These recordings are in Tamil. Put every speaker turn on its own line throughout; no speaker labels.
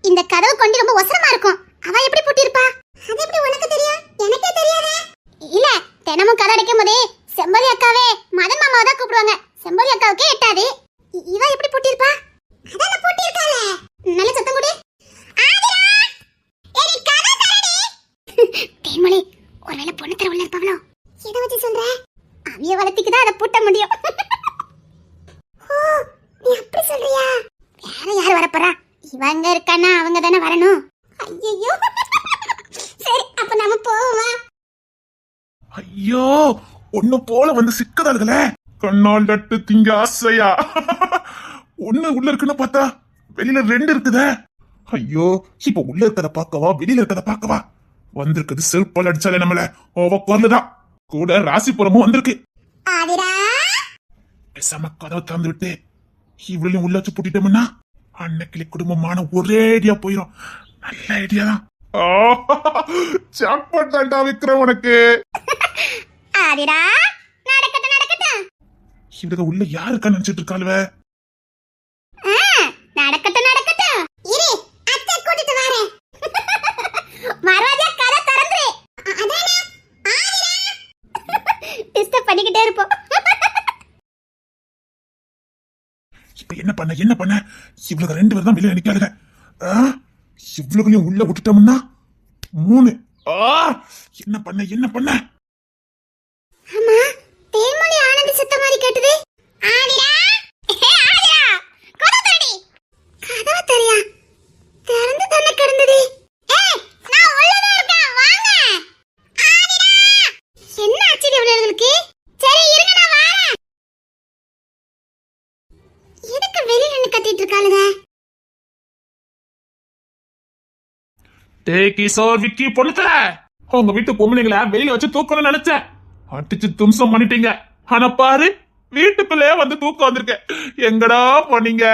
இந்த கதவு கொண்டு ரொம்ப ஒசரமா இருக்கும். அவ எப்படி பூட்டிருப்பா? அது எப்படி உனக்கு தெரியும்? எனக்கே தெரியாதே. இல்ல, தினமும் கதை அடைக்கும் போதே செம்பரி அக்காவே மதன் மாமாவை தான் கூப்பிடுவாங்க. செம்பரி அக்காவுக்கே எட்டாது. இவ எப்படி பூட்டிருப்பா? அதான பூட்டிருக்காளே. நல்ல சத்தம் கொடு. ஆதிரா, ஏடி கதை தரடி. தேன்மொழி, ஒருவேளை பொண்ணு தர உள்ள இருப்பாவளோ? எதை வச்சு சொல்ற? அவிய வளர்த்திக்கு தான் அதை பூட்ட முடியும். ஓ, நீ அப்படி சொல்றியா? வேற யார் வரப்போறா? இவங்க இருக்கானா அவங்க தானே வரணும். ஐயோ, சரி அப்ப நாம போவோமா?
ஐயோ, ஒண்ணு போல வந்து சிக்கதாளுகளே. கண்ணால் நட்டு திங்க ஆசையா. ஒண்ணு உள்ள இருக்குன்னு பார்த்தா வெளியில ரெண்டு இருக்குதே. ஐயோ, இப்ப உள்ள இருக்கத பாக்கவா வெளியில இருக்கத பாக்கவா? வந்திருக்குது செருப்பால் அடிச்சாலே நம்மள ஓவ குரலுதான். கூட ராசிபுரமும் வந்திருக்கு.
ஆதிரா,
பேசாம கதவை திறந்து விட்டு இவ்வளவு உள்ள வச்சு பூட்டிட்டோம்னா அன்னைக்கிளி குடும்பமான ஒரே ஐடியா போயிடும். நல்ல ஐடியா தான். ஜாக்பாட் தான்டா விக்ரம் உனக்கு.
ஆதிரா, நடக்கட்டும் நடக்கட்டும்.
இவங்க உள்ள யாருக்கா நினைச்சிட்டு இருக்காளுவ?
நடக்கட்டும் நடக்கட்டும். இரு, அத்தை கூட்டிட்டு வரேன். மரோஜா கதை திறந்துரு. அதானே ஆதிரா. டிஸ்டர்ப் பண்ணிக்கிட்டே இருப்போம்.
இப்ப என்ன பண்ண இவ்வளவு ரெண்டு பேர் தான் வெளியே நிக்காளுங்க. இவ்வளவுலையும் உள்ள விட்டுட்டோம்னா 3. என்ன பண்ண?
அம்மா, தேன்மொழி ஆனந்தி சத்த மாதிரி கேட்டது. ஆதிரா, ஆதிரா, கதவு தரடி. கதவு தரியா? திறந்து தானே கிடந்தது. ஏய், நான் உள்ளதா இருக்கேன், வாங்க. ஆதிரா, என்ன ஆச்சு இவளுக்கு? சரி இருங்க, நான் வரேன். எதுக்கு வெளிய நின்னு கத்திட்டு இருக்காளுங்க?
டேய் கிஷோர், விக்கி பொண்ணுல உங்க வீட்டு பொம்பளைங்களை வெளியில வச்சு தூக்கணும்னு நினைச்சேன். அடிச்சு தும்சம் பண்ணிட்டீங்க. ஆனா பாரு, வீட்டுக்குள்ளே வந்து தூக்கம் வந்திருக்க. எங்கடா போனீங்க?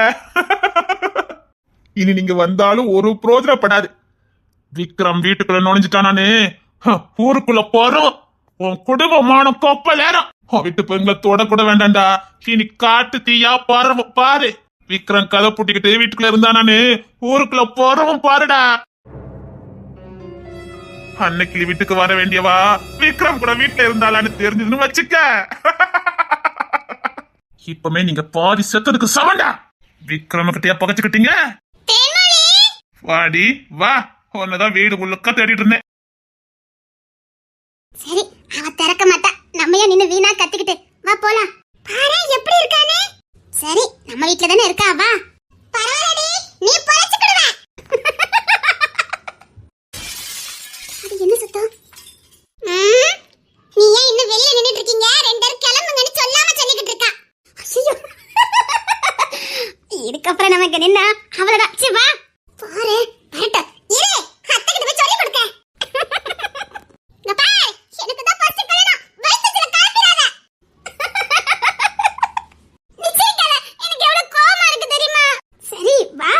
இனி நீங்க வந்தாலும் ஒரு பிரோஜனப்படாது. விக்ரம் வீட்டுக்குள்ள நுழைஞ்சிட்டானே, ஊருக்குள்ள போறோம். உன் குடும்பமான கொப்பலேரம். வீட்டு பெண்களை தொட கூட வேண்டாம்டா. இனி காட்டு தீயா பறவும் பாரு. விக்ரம் கதை பூட்டிக்கிட்டு வீட்டுக்குள்ள இருந்தானே, ஊருக்குள்ள போறவும் பாருடா. அன்னைக்கு வீட்டுக்கு வர வேண்டியவா விக்ரம் கூட வீட்டுல இருந்தாலான்னு தெரிஞ்சதுன்னு வச்சுக்க. இப்பமே நீங்க பாதி செத்ததுக்கு சமண்டா. விக்ரம கிட்டயா பகச்சுக்கிட்டீங்க? வாடி வா, உன்னதான் வீடு முழுக்க தேடிட்டு இருந்தேன்.
சரி, அவ திறக்க மாட்டா. நம்ம ஏன் நின்னு வீணா கத்திக்கிட்டு? வா போலாம். பாரு எப்படி இருக்கானே. சரி, நம்ம வீட்ல தானே இருக்கா, வா. பரவாயில்லடி, நீ பழச்சிடுவ. அது என்ன சத்தம்? நீ ஏன் இன்னும் வெளிய நின்னுட்டு இருக்கீங்க? ரெண்டு பேரும் கிளம்புங்கன்னு சொல்லாம சொல்லிக்கிட்டு இருக்கா. ஐயோ, இதுக்கப்புறம் நமக்கு நின்னா அவ்வளவுதான். சரி வா. பாரு, வரட்ட. இரு, அத்தை கிட்ட போய் சொல்லி கொடுக்க. எனக்கு தான் பச்சை கலனம். வயித்துல காப்பிராத. நிச்சயக்கல, எனக்கு எவ்வளவு கோவமா இருக்கு தெரியுமா? சரி வா.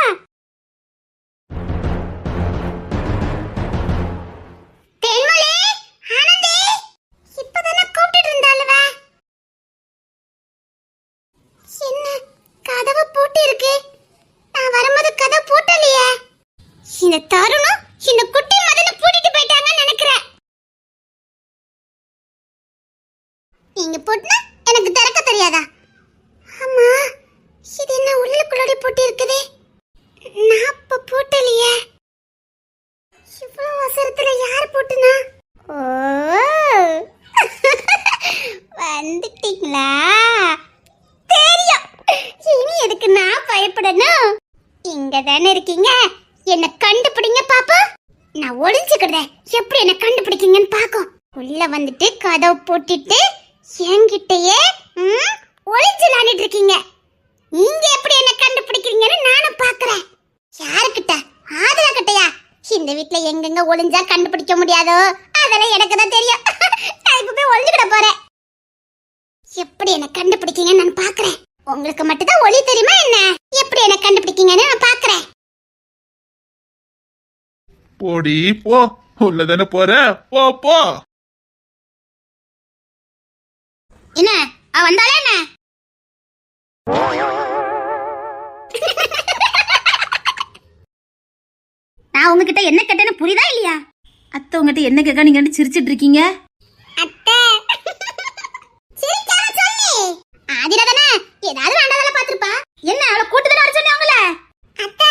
தேன்மொழி, ஆனந்தி, இப்பதானே கூப்பிட்டு இருந்தாளுவ. என்ன கதவு பூட்டி இருக்கு? நான் வரும்போது கதவு பூட்டலையே. இந்த தருணம் இந்த குட்டி மதனை பூட்டிட்டு போயிட்டாங்கன்னு நினைக்கிறேன். நீங்க போட்டுனா எனக்கு திறக்க தெரியாதா? அம்மா, இது என்ன உள்ளுக்குள்ளோடி பூட்டி இருக்குது? நான் அப்ப பூட்டலையே. இவ்வளவு அவசரத்துல யார் பூட்டுனா? ஓ, வந்துட்டீங்களா? தெரியும். இனி எதுக்கு நான் பயப்படணும்? இங்க தானே இருக்கீங்க. என்ன கண்டுபிடிங்க பாப்பா. நான் ஒளிஞ்சுக்கிறேன். எப்படி என்ன கண்டுபிடிக்கீங்கன்னு பாக்கும். உள்ள வந்துட்டு கதவு போட்டுட்டு என்கிட்டயே ஒளிஞ்சு விளையாடிட்டு இருக்கீங்க. நீங்க எப்படி என்ன கண்டுபிடிக்கிறீங்கன்னு நானும் பாக்குறேன். யாருக்கிட்ட? ஆதிரா கிட்டயா? இந்த வீட்ல எங்கெங்க ஒளிஞ்சா கண்டுபிடிக்க முடியாதோ அதெல்லாம் எனக்கு தான் தெரியும். நான் இப்ப போய் ஒளிஞ்சுக்கிட போறேன். எப்படி என்ன கண்டுபிடிக்கீங்கன்னு நான் பாக்குறேன். உங்களுக்கு மட்டும் தான் ஒளி தெரியுமா என்ன? எப்படி என்ன கண்டுபிடிக்கீங்கன்னு நான் பாக்குறேன்.
போடி போ, உள்ளதானே போற, போ போ.
என்ன வந்தாலே என்ன? நான் உங்ககிட்ட என்ன கேட்டேன்னு புரியுதா இல்லையா?
அத்தை உங்ககிட்ட என்ன கேட்க நீங்க சிரிச்சிட்டு இருக்கீங்க?
அத்தை சிரிக்காம சொல்லு. ஆதிரா தானே ஏதாவது வேண்டாதல பாத்துருப்பா. என்ன அவளை கூட்டு தான வர சொன்னே அவங்கள? அத்தை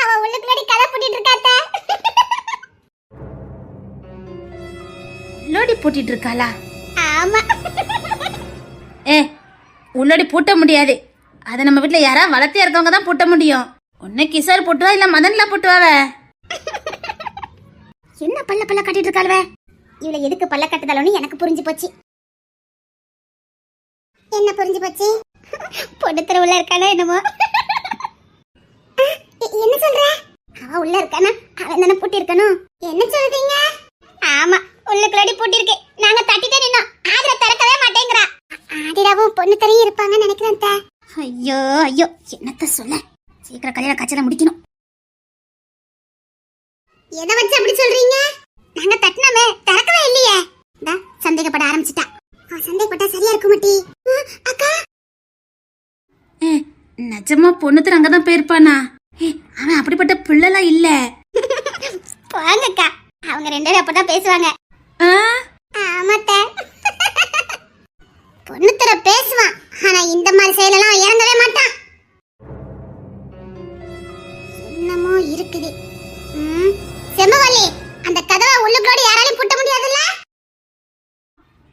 அவ உள்ளுக்குள்ளடி கதை போட்டுட்டு இருக்கா அத்தை.
உள்ளோடி பூட்டிட்டு இருக்காளா?
ஆமா.
உள்ளோடி பூட்ட முடியாது. அதை நம்ம வீட்டுல யாரா வளர்த்தியா இருக்கவங்க தான் பூட்ட முடியும். உன்னை கிசார் போட்டுவா இல்ல மதன்ல போட்டுவாவ?
என்ன பல்ல பல்ல கட்டிட்டு இருக்காளுவ? இவளை எதுக்கு பல்ல கட்டுதாலோன்னு எனக்கு புரிஞ்சு போச்சு. என்ன புரிஞ்சு போச்சு? பொடுத்துற உள்ள இருக்கானோ என்னமோ. என்ன சொல்ற? அவ உள்ள இருக்கானா? அவன் தானே பூட்டி இருக்கணும். என்ன சொல்றீங்க? ஆமா உள்ளுக்குள்ளடி பூட்டி இருக்கு. நாங்க தட்டிட்டே நின்னோம். ஆதிரா திறக்கவே மாட்டேங்கறா. ஆதிராவும் பொண்ணு தரையும் இருப்பாங்கன்னு நினைக்கிறேன் தா. ஐயோ ஐயோ என்னத்த சொல்ல. சீக்கிரம் கல்யாண காட்சியை முடிக்கணும். எதை வச்சு அப்படி சொல்றீங்க? நாங்க தட்டினமே திறக்கவே இல்லையே. டா சந்தேகப்பட ஆரம்பிச்சிட்டா. சந்தேகப்பட்டா சரியா இருக்க மாட்டி. அக்கா
நிஜமா பொண்ணு அங்கதான் போயிருப்பானா? அவன் அப்படிப்பட்ட பிள்ளைலாம் இல்ல.
போங்கக்கா அவங்க ரெண்டு பேரும் அப்பதான் பேசுவாங்க. ஆமாத்த பொண்ணு தர பேசுவான். ஆனா இந்த மாதிரி செயலெல்லாம் இறங்கவே மாட்டான். என்னமோ இருக்குது. செம்மவல்லி அந்த கதவை உள்ளுக்குள்ள யாராலையும் பூட்ட முடியாதுல்ல?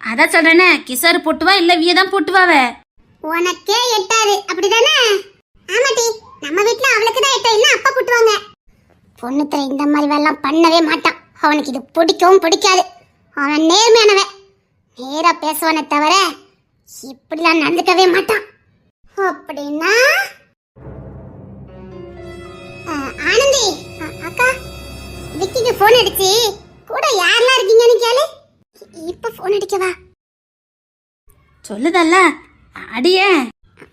அதான் சொல்றேனே கிசாரு போட்டுவா இல்ல வியதான் போட்டுவாவ.
உனக்கே எட்டாது அப்படிதானே? ஆமாட்டி நம்ம வீட்ல அவளுக்கு தான் எட்ட இல்ல அப்பா பூட்டுவாங்க. பொண்ணு தர இந்த மாதிரி வேலைலாம் பண்ணவே மாட்டான். அவனுக்கு இது பிடிக்கவும் பிடிக்காது. அவன் நேர்மையானவன். நேரா பேசுவானே தவிர இப்படிலாம் நடந்துக்கவே மாட்டான். அப்படின்னா ஆனந்தி அக்கா விக்கிக்கு போன் அடிச்சு கூட யாரெல்லாம் இருக்கீங்கன்னு கேளு. இப்ப போன் அடிக்கவா?
சொல்லுதல்ல அடியே.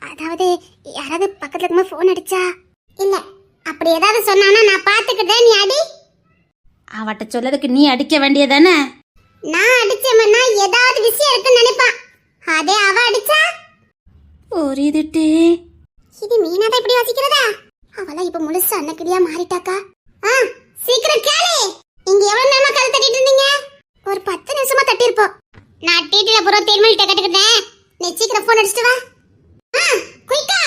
அதாவது யாராவது பக்கத்துல இருக்கும்போது போன் அடிச்சா இல்ல அப்படி ஏதாவது சொன்னானா நான் பாத்துக்கிட்டேன். நீ அடி.
அவட்ட சொல்லதுக்கு நீ அடிக்க வேண்டியதானே?
நான் அடிச்சேன்னா ஏதாவது விஷயம் இருக்குன்னு நினைப்பான். அதே அவ அடிச்சா
புரியுதுட்டே.
இது மீனாதான் இப்படி யோசிக்கிறதா? அவளா இப்ப முழுசா அன்னக்கிரியா மாறிட்டாக்கா. சீக்கிரம் கேளு. இங்க எவ்வளவு நேரமா கதை தட்டிட்டு இருந்தீங்க? ஒரு 10 நிமிஷமா தட்டி இருப்போம். நான் டீட்டில புற தேர்மல்கிட்ட கட்டுக்கிட்டேன். நீ சீக்கிரம் போன் அடிச்சிட்டு வா. குயிக்கா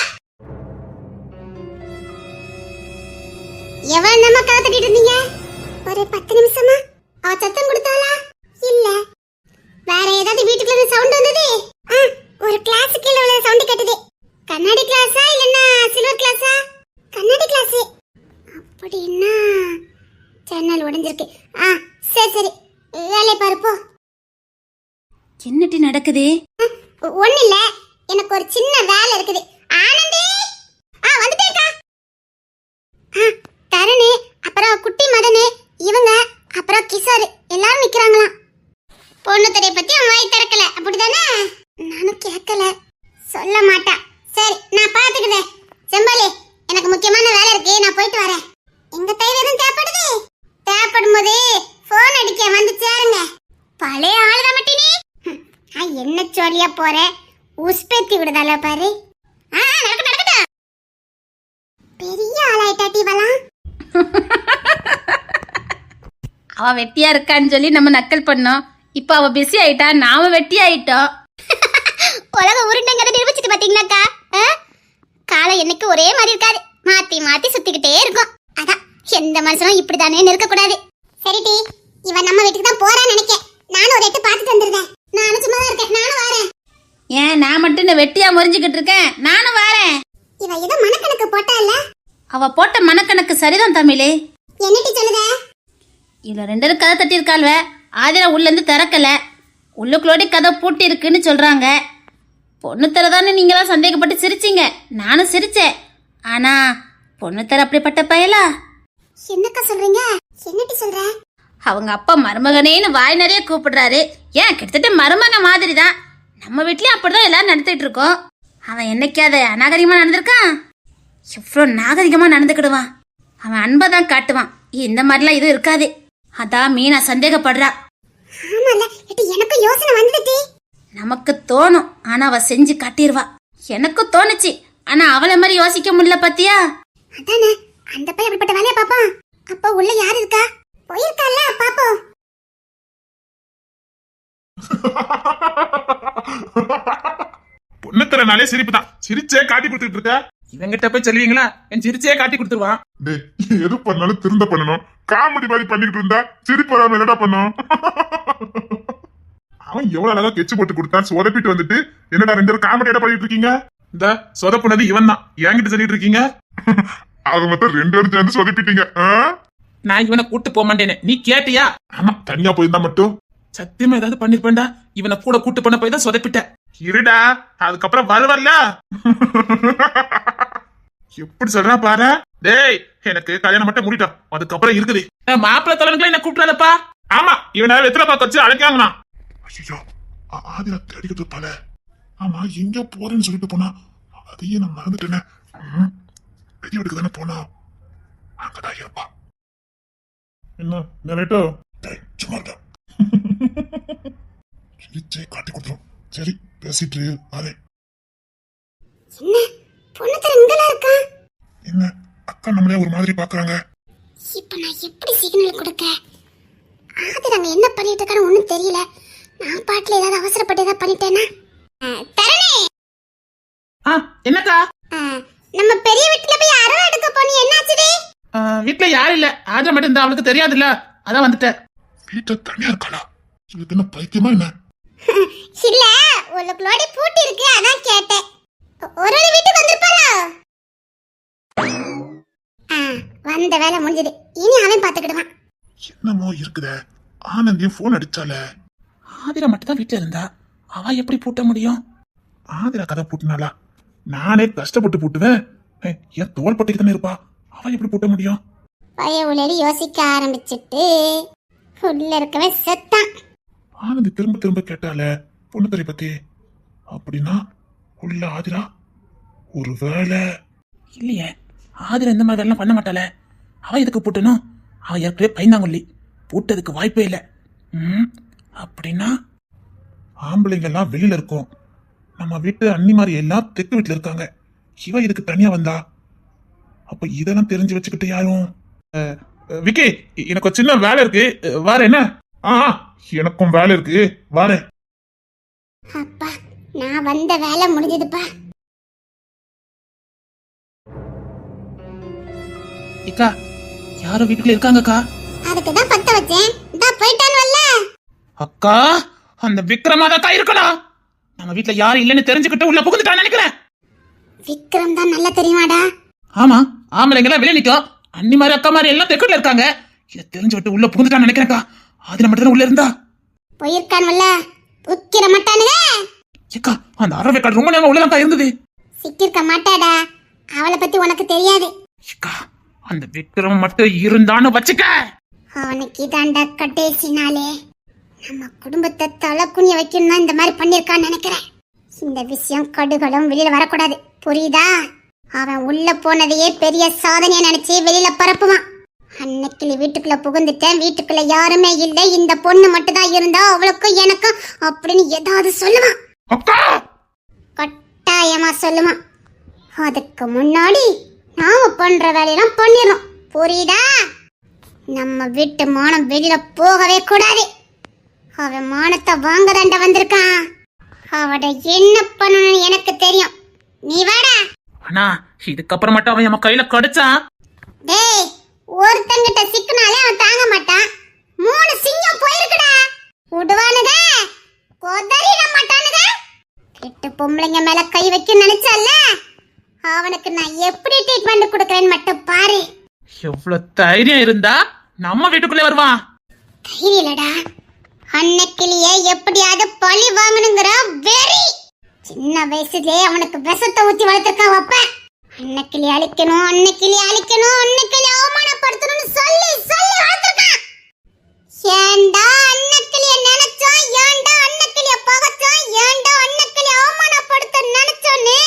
எவ்வளவு நேரமா கதை தட்டிட்டு இருந்தீங்க? ஒரு 10 நிமிஷமா. அவ சத்தம் கொடுத்தாளா? இல்ல. வேற ஏதாவது வீட்டுக்குள்ள சவுண்ட் வந்தது? ஒரு கிளாஸ் கீழ உள்ள சவுண்ட் கேட்டது. கண்ணாடி கிளாஸா இல்லனா சில்வர் கிளாஸா? கண்ணாடி கிளாஸ். அப்படினா ஜன்னல் உடைஞ்சிருக்கு. சரி சரி வேலைய பாரு போ.
என்னடி நடக்குது?
ஒண்ணு இல்ல எனக்கு ஒரு சின்ன வேலை இருக்குது. ஆனந்தி வந்துட்டேக்கா. தரணி அப்புறம் குட்டி மதனு இவங்க அப்புறம் கிஷோர் எல்லாரும் நிக்கறாங்களாம். பொண்ணு தரைய பத்தி அவன் வாய் திறக்கல அப்படிதானே? நானும் கேட்கல. சொல்ல மாட்டா. சரி நான் பாத்துக்கிறேன். செம்பாலி எனக்கு முக்கியமான வேலை இருக்கு. நான் போயிட்டு வரேன். எங்க தைவ எதுவும் தேவைப்படுது? தேவைப்படும் போது போன் அடிக்க வந்து சேருங்க. பழைய ஆளுதா மட்டினி. என்ன சொல்லியா போற? உஸ்பேத்தி விடுதால பாரு. நடக்கட்டும். பெரிய ஆளாயிட்டாட்டி வலாம்.
அவ வெட்டியா இருக்கான்னு சொல்லி நம்ம நக்கல் பண்ணோம். இப்ப அவ பிஸி ஆயிட்டா, நாம வெட்டி ஆயிட்டோம்.
உலக உருண்டைங்கதை நிரூபிச்சுட்டு பாத்தீங்களாக்கா? காலம் என்னைக்கு ஒரே மாதிரி இருக்காது. மாத்தி மாத்தி சுத்திக்கிட்டே இருக்கும். அதான் எந்த மனுஷனும் இப்படிதானே இருக்க கூடாது. சரி டி இவன் நம்ம வீட்டுக்கு தான் போறான்னு நினைக்க. நானும் ஒரு எட்டு பாத்துட்டு வந்துருந்தேன். நானும் சும்மா தான் இருக்கேன். நானும் வரேன்.
ஏன் நான் மட்டும் இந்த வெட்டியா முறிஞ்சுக்கிட்டு இருக்கேன்? நானும் வரேன்.
இவ ஏதோ மனக்கணக்கு போட்டா இல்ல?
அவ போட்ட மனக்கணக்கு சரிதான் தமிழே.
என்னட்டி சொல்லுத?
இதுல 2 பேரும் கதை தட்டி இருக்காள்வ. ஆதிரா உள்ள இருந்து திறக்கல. உள்ளுக்குள்ளோடி கதை பூட்டி இருக்குன்னு சொல்றாங்க. பொண்ணு தரதானே நீங்களாம் சந்தேகப்பட்டு சிரிச்சீங்க. நானும் சிரிச்சேன். ஆனா பொண்ணு தர அப்படிப்பட்ட பயலா?
என்னக்கா சொல்றீங்க? என்னட்டி சொல்ற?
அவங்க அப்பா மருமகனேன்னு வாய் நிறைய கூப்பிடுறாரு. ஏன் கிட்டத்தட்ட மருமக மாதிரி தான். நம்ம வீட்லயும் அப்படிதான் எல்லாரும் நடத்திட்டு இருக்கோம். அவன் என்னைக்காத அநாகரிகமா நடந்திருக்கான்? எவ்வளோ நாகரிகமா நடந்துக்கிடுவான். அவன் அன்பை தான் காட்டுவான். இந்த மாதிரிலாம் இது இருக்காது. அதான் மீனா சந்தேகப்படுறா.
எனக்கு யோசனை வந்துடுச்சு.
நமக்கு தோணும், ஆனா அவ செஞ்சு காட்டிடுவா. எனக்கு தோணுச்சு, ஆனா அவளை மாதிரி யோசிக்க முடியல. பாத்தியா?
அதானே அந்த பையன் அப்படிப்பட்ட வேலையை பாப்பான். அப்ப உள்ள யார் இருக்கா? போயிருக்கால பாப்போம்.
பொண்ணுத்தரனாலே சிரிப்பு தான். சிரிச்சே காட்டி கொடுத்துட்டு இருக்க.
இவங்கிட்ட போய் சொல்லுவீங்களா? என் சிரிச்சே காட்டி கொடுத்துருவான்.
டேய், எது பண்ணாலும் திருந்த பண்ணணும். காமெடி மாதிரி பண்ணிக்கிட்டு இருந்தா சிரிப்பு வராம என்னடா பண்ணும்? அவன் எவ்வளவு அழகா கெச்சு போட்டு கொடுத்தான். சொதப்பிட்டு வந்துட்டு என்னடா ரெண்டு பேரும் காமெடியா பண்ணிட்டு இருக்கீங்க? இந்த சொதப்புனது இவன் தான். என்கிட்ட சொல்லிட்டு இருக்கீங்க. அவங்க மொத்தம் ரெண்டு பேரும் சேர்ந்து சொதப்பிட்டீங்க.
நான் இவனை கூட்டு போக மாட்டேனே. நீ கேட்டியா?
ஆமா, தனியா போயிருந்தா மட்டும்
சத்தியமா ஏதாவது பண்ணிருப்பேன்டா. இவனை கூட கூட்டு பண்ண போய் தான் சொதப்பிட்டேன்.
இருடா, அதுக்கப்புறம் வருவல்ல. எப்படி சொல்றா பாரு. டேய், எனக்கு கல்யாணம் மட்டும் முடிட்டோம், அதுக்கப்புறம் இருக்குது.
மாப்பிள்ள தலைவனுக்குலாம் என்ன கூப்பிடாதப்பா.
ஆமா, இவனை வெத்தலை பார்க்க வச்சு அழைக்காங்கண்ணா. ஐயோ, ஆதிரா தேடிக்கிட்டு இருப்பாள. ஆமா, எங்க போறேன்னு சொல்லிட்டு போனா அதையே நான் மறந்துட்டேனே. பெரிய வீட்டுக்கு தானே போனா, அங்கதான் இருப்பா. என்ன நேரேட்டோ? சும்மா இருக்க. சிரிச்சே காட்டி கொடுத்துரும். சரி, பேசிட்டு ஆரே.
என்ன பொண்ணுத்தர இங்கலாம் இருக்கா?
என்ன அக்கா நம்மளே ஒரு மாதிரி பாக்குறாங்க.
இப்ப நான் எப்படி சிக்னல் கொடுக்க? ஆதிரங்க என்ன பண்ணிட்டு இருக்கான்னு ஒண்ணும் தெரியல. நான் பாட்டுல ஏதாவது அவசரப்பட்டு ஏதாவது பண்ணிட்டேனா? தரணே,
என்னக்கா?
நம்ம பெரிய வீட்டுல போய் அரவ எடுக்க போனி, என்னாச்சுடி?
வீட்டுல யாரும் இல்ல. ஆஜா மட்டும் இருந்தா, அவளுக்கு தெரியாதுல்ல, அதான் வந்துட்டேன்.
வீட்டை தனியா இருக்காளா? இதுக்கு என்ன பைத்தியமா என்ன?
இல்ல, உங்களுக்குள்ளோட பூட்டி இருக்கு, அதான் கேட்டேன். ஒரு வீட்டுக்கு வந்திருப்பாளா? வந்த வேலை முடிஞ்சது. இனி அவன் பாத்துக்கிடுவான்.
என்னமோ இருக்குதே. ஆனந்தியும் போன் அடிச்சால.
ஆதிரா மட்டும் தான் வீட்டுல இருந்தா, அவ எப்படி பூட்ட முடியும்?
ஆதிரா கதை பூட்டினாளா? நானே கஷ்டப்பட்டு பூட்டுவேன். என் தோல் பட்டிக்கு தானே இருப்பா, அவ எப்படி பூட்ட முடியும்?
பய உளறி யோசிக்க ஆரம்பிச்சுட்டு உள்ள இருக்கவே செத்தான்.
ஆனந்தி திரும்ப திரும்ப கேட்டால பொண்ணுத்தரை பத்தி. அப்படின்னா உள்ள ஆதிரா ஒருவேளை.
இல்லையே, ஆதிரா இந்த மாதிரி எல்லாம் பண்ண மாட்டாள. அவ எதுக்கு பூட்டணும்? அவ ஏற்கனவே பயந்தாங்கொல்லி, பூட்டதுக்கு வாய்ப்பே இல்லை. அப்படின்னா
ஆம்பளைங்க எல்லாம் வெளியில இருக்கும், நம்ம வீட்டு அன்னிமாரி எல்லாம் தெற்கு வீட்டுல இருக்காங்க. இவ இதுக்கு தனியா வந்தா, அப்ப இதெல்லாம் தெரிஞ்சு வச்சுக்கிட்டு யாரும். விக்கி, எனக்கு ஒரு சின்ன வேலை இருக்கு, வார. என்ன? எனக்கும் வேலை இருக்கு, வாரேன்.
அப்பா, நான் வந்த வேலை முடிஞ்சதுப்பா.
இக்கா, யாரும் வீட்டுக்குள்ள இருக்காங்கக்கா.
அதுக்கு தான் பத்த வச்சேன். இதா போயிட்டான் வல்ல.
அக்கா, அந்த விக்ரமாதா இருக்கணும். நம்ம வீட்டுல யாரும் இல்லைன்னு தெரிஞ்சுக்கிட்டு உள்ள புகுந்துட்டான்னு நினைக்கிறேன்.
விக்ரம் தான் நல்லா தெரியுமாடா?
ஆமா, ஆம்பளைங்க எல்லாம் வெளியே நிக்கும். அண்ணி மாதிரி அக்கா மாதிரி எல்லாம் தெற்குல இருக்காங்க. இதை தெரிஞ்சு விட்டு உள்ள புகுந்துட்டான்னு நினைக்கிறேன்க்கா. ஆதிரா மட்டும் உள்ள இருந்தா.
போயிருக்கான் வல்ல, உக்கிர மாட்டானுங்க.
ஏக்கா, அந்த அரவேக்காடு ரொம்ப நேரம் உள்ளதான் இருந்தது.
சிக்கிருக்க மாட்டாடா, அவளை பத்தி உனக்கு தெரியாது.
ஏக்கா, அந்த விக்ரம் மட்டும் இருந்தான்னு வச்சுக்க.
அவனுக்கு இதாண்டா கடைசி நாளே. நம்ம குடும்பத்தை தலை குனிய வைக்கணும் தான் இந்த மாதிரி பண்ணிருக்கான்னு நினைக்கிறேன். இந்த விஷயம் கடுகளும் வெளியில வரக்கூடாது, புரியுதா? அவன் உள்ள போனதையே பெரிய சாதனையா நினைச்சு வெளியில பரப்புவான். அன்னைக்கு வீட்டுக்குள்ள புகுந்துட்டேன், வீட்டுக்குள்ள யாருமே இல்லை, இந்த பொண்ணு மட்டும் தான் இருந்தா அவளுக்கும் எனக்கும் அப்படின்னு ஏதாவது சொல்லுவான். கட்டாயமா சொல்லுவான். அதுக்கு முன்னாடி நாம பண்ற வேலையெல்லாம் பண்ணிடணும், புரியுதா? நம்ம வீட்டு மானம் வெளியில போகவே கூடாது. அவன் மானத்தை வாங்க தாண்ட வந்திருக்கான். அவட என்ன பண்ணணும்னு எனக்கு தெரியும். நீ வாடா.
அண்ணா, இதுக்கப்புறம் மட்டும் அவன் நம்ம கையில கடிச்சான்.
டேய், ஒருத்தங்கிட்ட சிக்கனாலே அவன் தாங்க மாட்டான். 3 சிங்கம் போயிருக்குடா. உடுவானுங்க, கொதறிட மாட்டானுங்க. கெட்ட பொம்பளைங்க மேல கை வைக்க நினைச்சல்ல, அவனுக்கு நான் எப்படி ட்ரீட்மெண்ட் கொடுக்கறேன்னு மட்டும் பாரு.
எவ்வளவு தைரியம் இருந்தா நம்ம வீட்டுக்குள்ளே வருவான்?
தைரியம் இல்லடா, அன்னைக்கிலேயே எப்படியாவது பழி வாங்கணுங்கிற வெறி. சின்ன வயசுலயே அவனுக்கு விஷத்தை ஊத்தி வளர்த்திருக்கான் அப்ப. அன்னைக்கிளி அழிக்கணும், அன்னைக்கிளி அழிக்கணும், அன்னைக்கிளி அவமானப்படுத்தணும்னு சொல்லி சொல்லி வளர்த்திருக்கான். ஏண்டா அன்னைக்கிளிய நினைச்சோம், ஏண்டா அன்னைக்கிளிய பகச்சோம், ஏண்டா அன்னைக்கிளி அவமானப்படுத்த நினைச்சோன்னு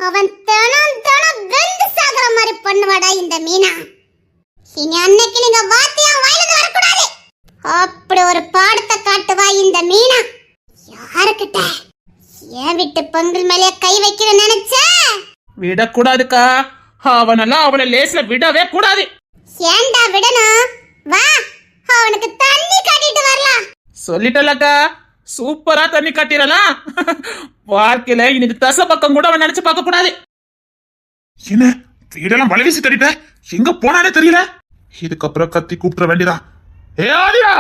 அவன் தினம் தினம் வெந்து சாகுற மாதிரி பண்ணுவாடா இந்த மீனா. இனி அன்னைக்கு நீங்க வாத்தியா வயலுக்கு வரக்கூடாது. அப்படி ஒரு பாடத்தை காட்டுவா இந்த மீனா. யாருக்கிட்ட? ஏன் விட்டு பொங்கல் மேலே கை வைக்கிற நினைச்ச?
விடக்கூடாதுக்கா, அவனெல்லாம் அவளை லேஸ்ல விடவே கூடாது.
ஏன்டா விடணும்? வா, அவனுக்கு தண்ணி காட்டிட்டு வரலாம்.
சொல்லிட்டலக்கா, சூப்பரா தண்ணி காட்டிடலாம். வாழ்க்கையில இன்னைக்கு தசை பக்கம் கூட அவன் நினைச்சு பார்க்க கூடாது.
என்ன வீடெல்லாம் வலை வீசி தட்டிட்ட, எங்க போனானே தெரியல. இதுக்கப்புறம் கத்தி கூப்பிட வேண்டியதா. ஏ ஆதிரா!